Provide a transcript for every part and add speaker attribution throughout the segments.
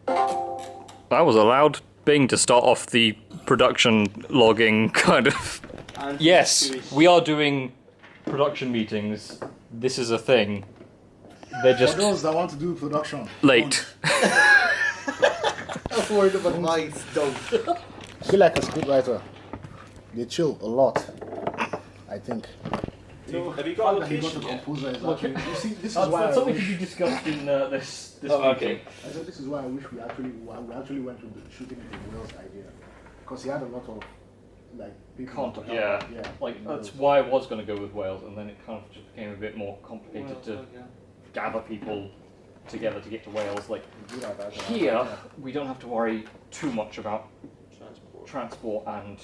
Speaker 1: That was a loud bing to start off the production logging kind of. Yes, we are doing production meetings. This is a thing. They're just
Speaker 2: For those that want to do production.
Speaker 1: late.
Speaker 3: I'm worried about my stuff.
Speaker 2: Feel like a scriptwriter. They chill a lot, I think.
Speaker 3: Have you got a
Speaker 2: That he got
Speaker 3: location
Speaker 2: a
Speaker 3: yet?
Speaker 2: composer is actually, you see, this is
Speaker 1: That's
Speaker 2: why I
Speaker 1: something to
Speaker 2: wish,
Speaker 1: be discussed in this
Speaker 3: Oh,
Speaker 1: meeting.
Speaker 3: okay.
Speaker 2: I said this is why I wish we actually went to the shooting it in Wales idea, because he had a lot of like people.
Speaker 1: Contact,
Speaker 2: who
Speaker 1: yeah.
Speaker 2: helped, yeah.
Speaker 1: Like that's why I was going to go with Wales, and then it kind of just became a bit more complicated to gather people together to get to Wales. Like
Speaker 2: Do that, that's
Speaker 1: here,
Speaker 2: yeah.
Speaker 1: we don't have to worry too much about
Speaker 3: Transport.
Speaker 1: transport and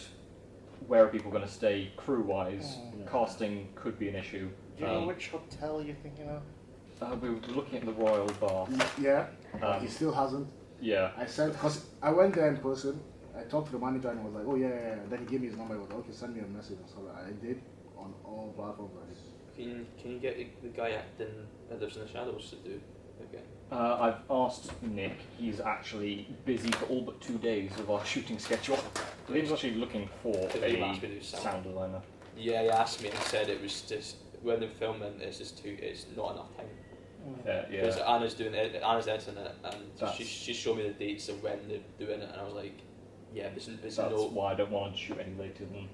Speaker 1: where are people going to stay crew-wise.
Speaker 2: Yeah.
Speaker 1: Casting could be an issue.
Speaker 3: Do you know which hotel you're thinking of?
Speaker 1: We were looking at the Royal Bath.
Speaker 2: Yeah,
Speaker 1: Um,
Speaker 2: he still hasn't.
Speaker 1: Yeah.
Speaker 2: I said, because I went there in person, I talked to the manager and he was like, oh yeah. Then he gave me his number, he was like, okay, send me a message and stuff. I did on all platforms.
Speaker 3: Can you get the guy acting Lives in the Shadows to do again?
Speaker 1: I've asked Nick. He's actually busy for all but 2 days of our shooting schedule. So he was actually looking for
Speaker 3: He asked me to
Speaker 1: a
Speaker 3: do
Speaker 1: sound designer.
Speaker 3: Yeah, he asked me and said it was just when they're filming, it's not enough time.
Speaker 1: Yeah.
Speaker 3: Because Anna's doing it, Anna's editing it, and
Speaker 1: That's-
Speaker 3: she showed me the dates of when they're doing it, and I was like, yeah, there's
Speaker 1: That's
Speaker 3: no.
Speaker 1: why I don't want to shoot any later than.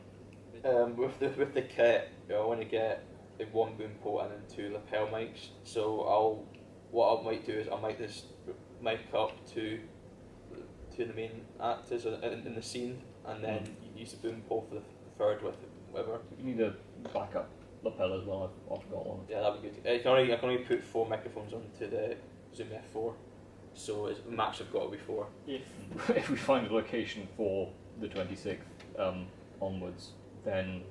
Speaker 3: With the kit, I want to get the one boom pole and then 2 lapel mics. So what I might do is I might just mic up to the main actors in the scene, and then use the boom pole for the third with whatever.
Speaker 1: You need a backup lapel as well. I've got one.
Speaker 3: Yeah, that'd be good. I can only put 4 microphones onto the Zoom F4, so it's max I've got to be 4.
Speaker 1: If we find a location for the 26th onwards, then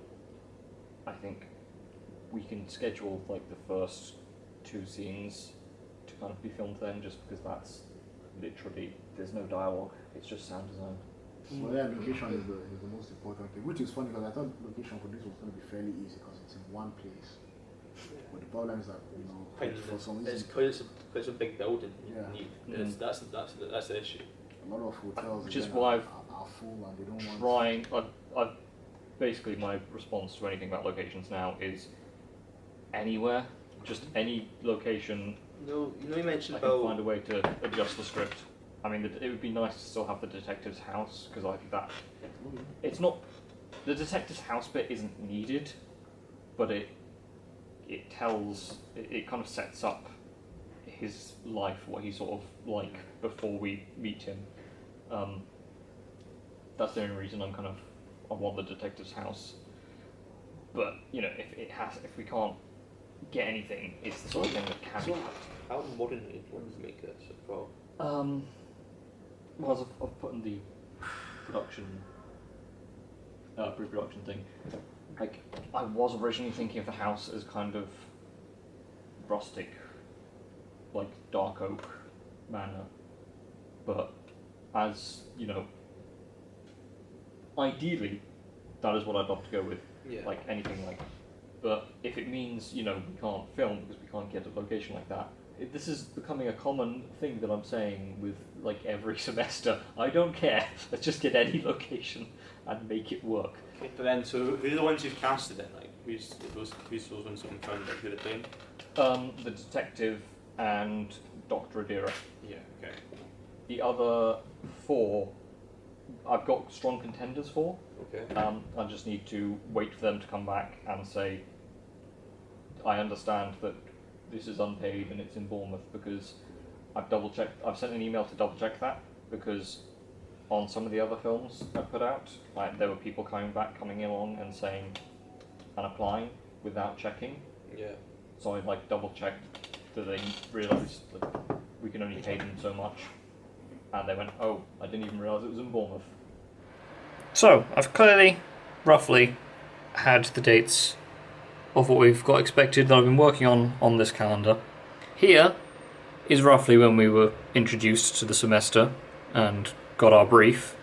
Speaker 1: I think we can schedule like the first 2 scenes to kind of be filmed then, just because that's literally there's no dialogue. It's just sound design.
Speaker 2: So yeah, location is the most important thing, which is funny because I thought location for this was going to be fairly easy because it's in one place. But the problem is that, for some reason,
Speaker 3: It's because it's a big building.
Speaker 2: Yeah.
Speaker 3: That's the issue.
Speaker 2: a lot of hotels
Speaker 1: Which is
Speaker 2: again
Speaker 1: why
Speaker 2: are full and they don't want.
Speaker 1: Trying, I've basically my response to anything about locations now is anywhere, just any location.
Speaker 3: You mentioned
Speaker 1: I can find a way to adjust the script. I mean, it would be nice to still have the detective's house, because I think that it's not the detective's house bit isn't needed, but it kind of sets up his life, what he's sort of like before we meet him. That's the only reason I want the detective's house. But if we can't get anything, it's the sort of thing that can be hacked.
Speaker 3: How modern do you want to make this?
Speaker 1: Well, as I've put in the production, pre-production thing, like I was originally thinking of the house as kind of rustic, like dark oak manor, but as ideally, that is what I'd love to go with.
Speaker 3: Yeah.
Speaker 1: Like anything like. But if it means we can't film because we can't get a location like that. This is becoming a common thing that I'm saying with like every semester. I don't care. Let's just get any location and make it work.
Speaker 3: Okay, but then, so who are the ones you've casted then? Like, who's those ones that confirmed like, who they're playing?
Speaker 1: The detective and Dr. Adira.
Speaker 3: Yeah. Okay.
Speaker 1: The other 4, I've got strong contenders for.
Speaker 3: Okay.
Speaker 1: I just need to wait for them to come back and say, I understand that this is unpaid and it's in Bournemouth, because I've sent an email to double check that, because on some of the other films I put out, there were people coming along and saying and applying without checking.
Speaker 3: Yeah.
Speaker 1: So I double checked that they realised that we can only pay them so much, and they went, oh, I didn't even realise it was in Bournemouth. So I've clearly, roughly, had the dates of what we've got expected that I've been working on this calendar. Here is roughly when we were introduced to the semester and got our brief.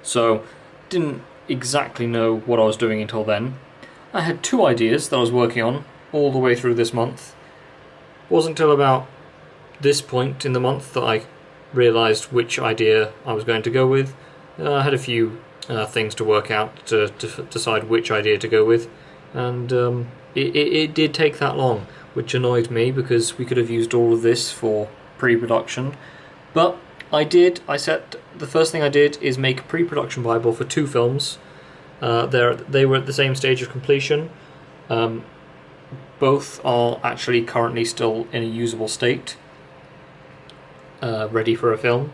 Speaker 1: So didn't exactly know what I was doing until then. I had 2 ideas that I was working on all the way through this month. It wasn't until about this point in the month that I realised which idea I was going to go with. I had a few things to work out to decide which idea to go with, and it did take that long, which annoyed me because we could have used all of this for pre-production. But the first thing I did is make a pre-production Bible for 2 films. They were at the same stage of completion. Both are actually currently still in a usable state, ready for a film.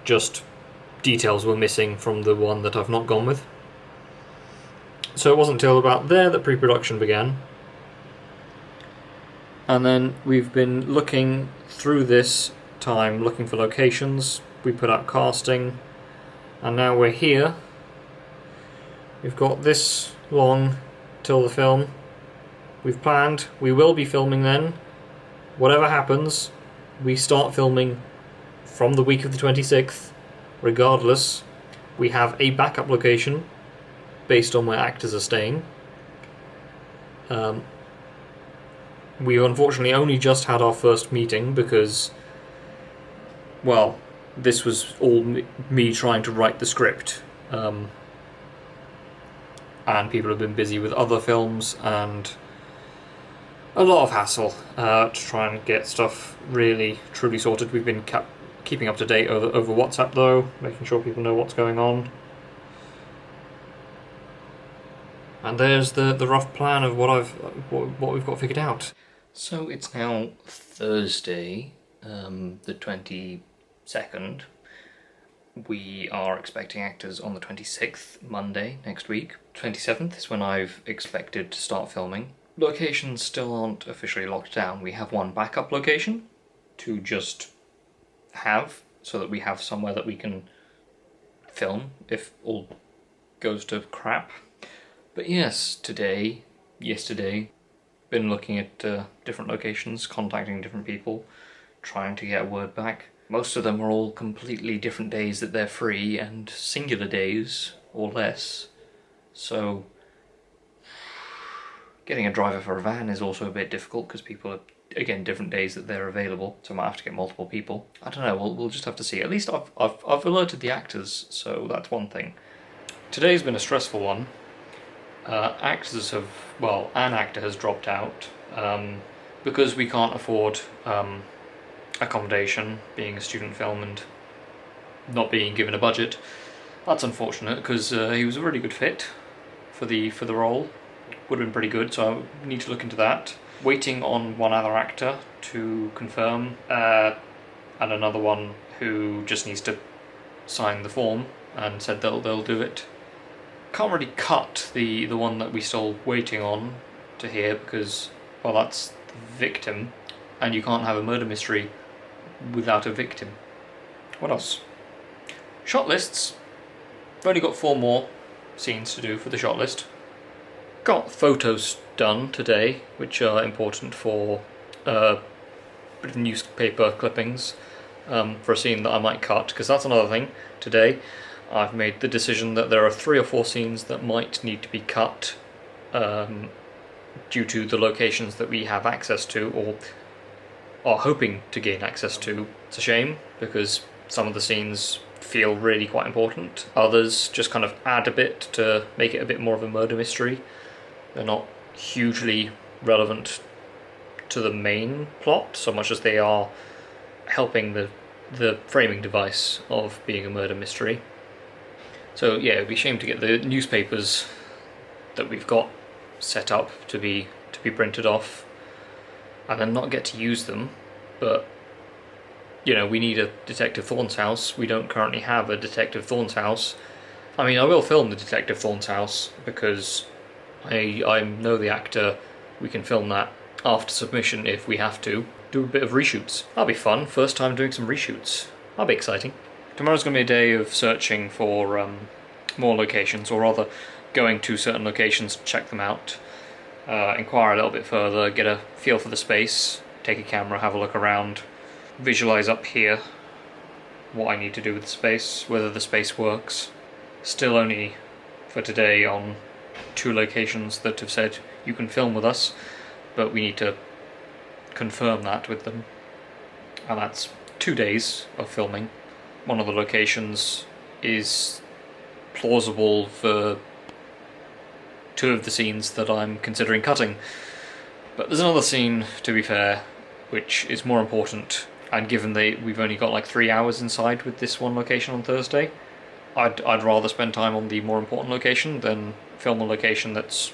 Speaker 1: Just details were missing from the one that I've not gone with. So it wasn't until about there that pre-production began. And then we've been looking through this time, looking for locations. We put out casting, and now we're here. We've got this long till the film. We've planned, we will be filming then. Whatever happens, we start filming from the week of the 26th. Regardless, we have a backup location based on where actors are staying. We've unfortunately only just had our first meeting because, well, this was all me trying to write the script. And people have been busy with other films and a lot of hassle to try and get stuff really, truly sorted. We've been keeping up to date over WhatsApp though, making sure people know what's going on. And there's the rough plan of what we've got figured out. So it's now Thursday, the 22nd. We are expecting actors on the 26th, Monday, next week. 27th is when I've expected to start filming. Locations still aren't officially locked down. We have one backup location to just have, so that we have somewhere that we can film if all goes to crap. But yes, yesterday, been looking at different locations, contacting different people, trying to get word back. Most of them are all completely different days that they're free, and singular days, or less. So, getting a driver for a van is also a bit difficult, because people are, again, different days that they're available, so I might have to get multiple people. I don't know, we'll just have to see. At least I've alerted the actors, so that's one thing. Today's been a stressful one. An actor has dropped out because we can't afford accommodation, being a student film and not being given a budget. That's unfortunate because he was a really good fit for the role. Would have been pretty good, so I need to look into that. Waiting on one other actor to confirm, and another one who just needs to sign the form and said they'll do it. Can't really cut the one that we're still waiting on to hear because, well, that's the victim, and you can't have a murder mystery without a victim. What else? Shot lists. I've only got 4 more scenes to do for the shot list. Got photos done today, which are important for bit of newspaper clippings for a scene that I might cut, because that's another thing. Today I've made the decision that there are 3 or 4 scenes that might need to be cut due to the locations that we have access to or are hoping to gain access to. It's a shame because some of the scenes feel really quite important. Others just kind of add a bit to make it a bit more of a murder mystery. They're not hugely relevant to the main plot so much as they are helping the framing device of being a murder mystery. So yeah, it'd be a shame to get the newspapers that we've got set up to be printed off and then not get to use them. But you know, we need a Detective Thorne's house. We don't currently have a Detective Thorne's house. I mean, I will film the Detective Thorne's house because I know the actor. We can film that after submission if we have to. Do a bit of reshoots. That'll be fun. First time doing some reshoots. That'll be exciting. Tomorrow's going to be a day of searching for more locations, or rather going to certain locations to check them out, inquire a little bit further, get a feel for the space, take a camera, have a look around, visualise up here what I need to do with the space, whether the space works. Still only for today on 2 locations that have said you can film with us, but we need to confirm that with them, and that's 2 days of filming. One of the locations is plausible for 2 of the scenes that I'm considering cutting. But there's another scene, to be fair, which is more important, and given that we've only got like 3 hours inside with this one location on Thursday, I'd rather spend time on the more important location than film a location that's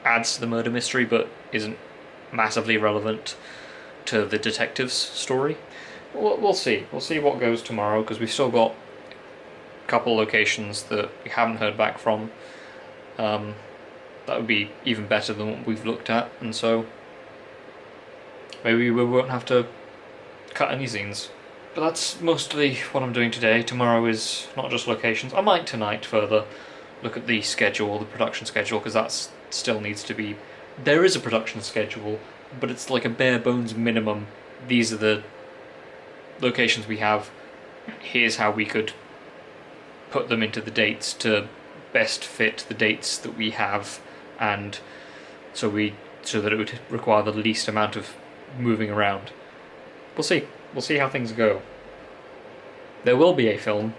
Speaker 1: adds to the murder mystery but isn't massively relevant to the detective's story. We'll see. We'll see what goes tomorrow, because we've still got a couple locations that we haven't heard back from. That would be even better than what we've looked at, and so maybe we won't have to cut any scenes. But that's mostly what I'm doing today. Tomorrow is not just locations. I might tonight further look at the schedule, the production schedule, because that still needs to be... There is a production schedule, but it's like a bare bones minimum. These are the locations we have. Here's how we could put them into the dates to best fit the dates that we have, and so that it would require the least amount of moving around. We'll see. We'll see how things go. There will be a film.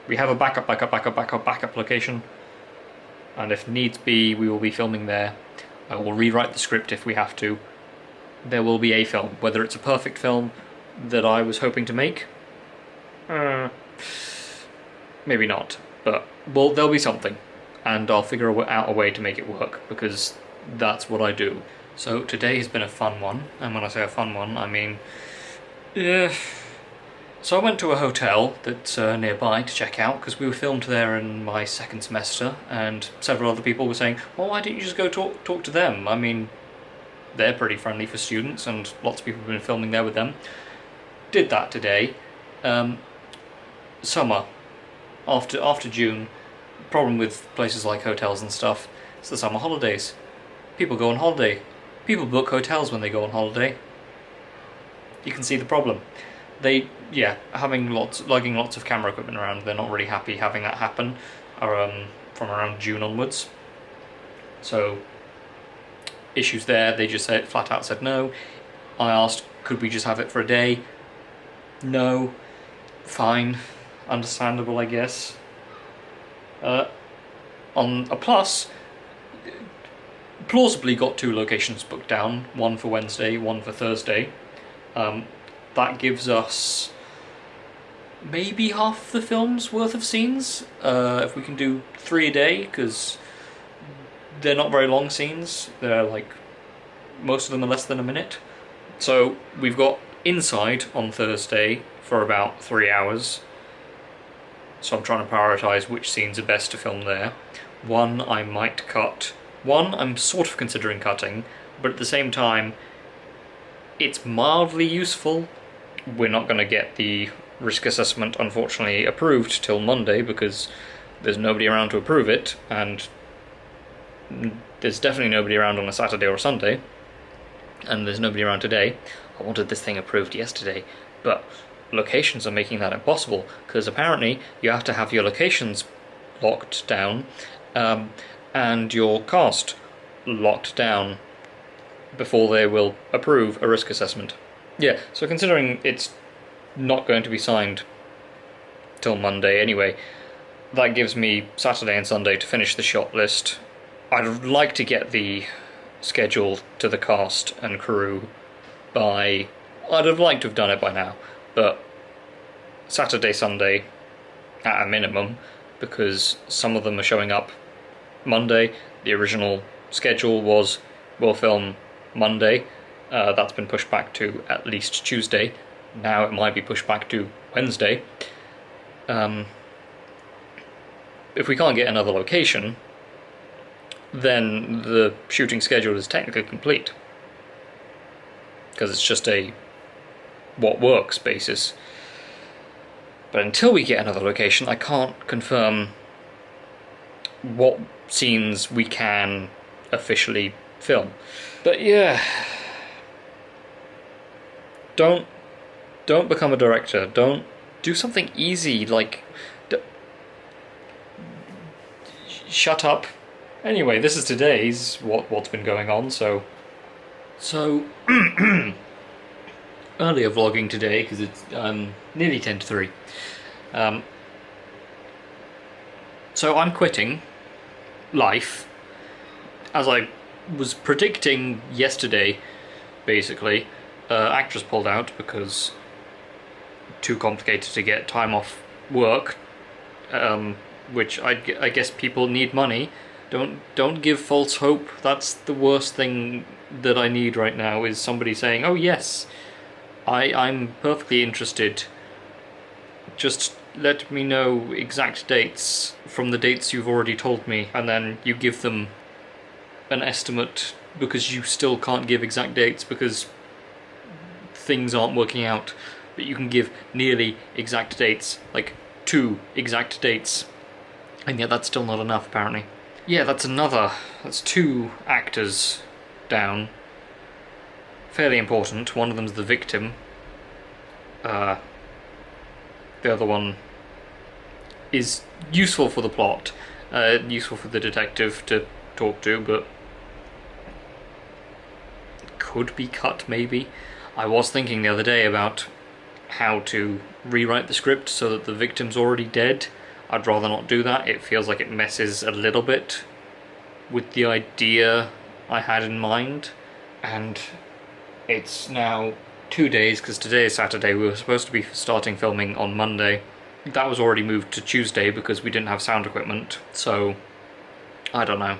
Speaker 1: We have a backup location, and if needs be, we will be filming there. I will rewrite the script if we have to. There will be a film. Whether it's a perfect film that I was hoping to make, maybe not, but there'll be something, and I'll figure out a way to make it work, because that's what I do. So today has been a fun one, and when I say a fun one, I mean, so I went to a hotel that's nearby to check out, because we were filmed there in my second semester, and several other people were saying, well, why don't you just go talk to them? I mean, they're pretty friendly for students, and lots of people have been filming there with them. Did that today. Summer, after June, problem with places like hotels and stuff, it's the summer holidays. People go on holiday. People book hotels when they go on holiday. You can see the problem. Lugging lots of camera equipment around, they're not really happy having that happen from around June onwards. So, issues there, they just flat out said no. I asked, could we just have it for a day? No. Fine. Understandable, I guess. On a plus, plausibly got 2 locations booked down, one for Wednesday, one for Thursday. That gives us maybe half the film's worth of scenes, if we can do 3 a day, because they're not very long scenes. They're like, most of them are less than a minute. So we've got inside on Thursday for about 3 hours. So I'm trying to prioritise which scenes are best to film there. One I might cut. One I'm sort of considering cutting, but at the same time, it's mildly useful. We're not going to get the risk assessment, unfortunately, approved till Monday, because there's nobody around to approve it, and there's definitely nobody around on a Saturday or a Sunday, and there's nobody around today. I wanted this thing approved yesterday, but locations are making that impossible, because apparently you have to have your locations locked down, and your cast locked down before they will approve a risk assessment. Yeah, so considering it's not going to be signed till Monday anyway, that gives me Saturday and Sunday to finish the shot list. I'd like to get the schedule to the cast and crew by... I'd have liked to have done it by now, but Saturday, Sunday at a minimum, because some of them are showing up Monday. The original schedule was we'll film Monday. That's been pushed back to at least Tuesday. Now it might be pushed back to Wednesday. If we can't get another location, then the shooting schedule is technically complete, because it's just a what works basis. But until we get another location, I can't confirm what scenes we can officially film. But yeah, don't become a director. Don't do something easy, like shut up. Anyway, this is today's what's been going on, so So, earlier vlogging today, because it's nearly 10 to 3. So I'm quitting life, as I was predicting yesterday, basically. Actress pulled out because too complicated to get time off work, which I guess people need money. Don't give false hope. That's the worst thing that I need right now, is somebody saying, oh yes, I'm perfectly interested. Just let me know exact dates from the dates you've already told me, and then you give them an estimate, because you still can't give exact dates because things aren't working out, but you can give nearly exact dates, like 2 exact dates, and yet that's still not enough apparently. Yeah, that's 2 actors down. Fairly important. One of them's the victim. The other one is useful for the plot, useful for the detective to talk to, but could be cut maybe. I was thinking the other day about how to rewrite the script so that the victim's already dead. I'd rather not do that. It feels like it messes a little bit with the idea I had in mind, and it's now 2 days, because today is Saturday. We were supposed to be starting filming on Monday. That was already moved to Tuesday because we didn't have sound equipment, so I don't know.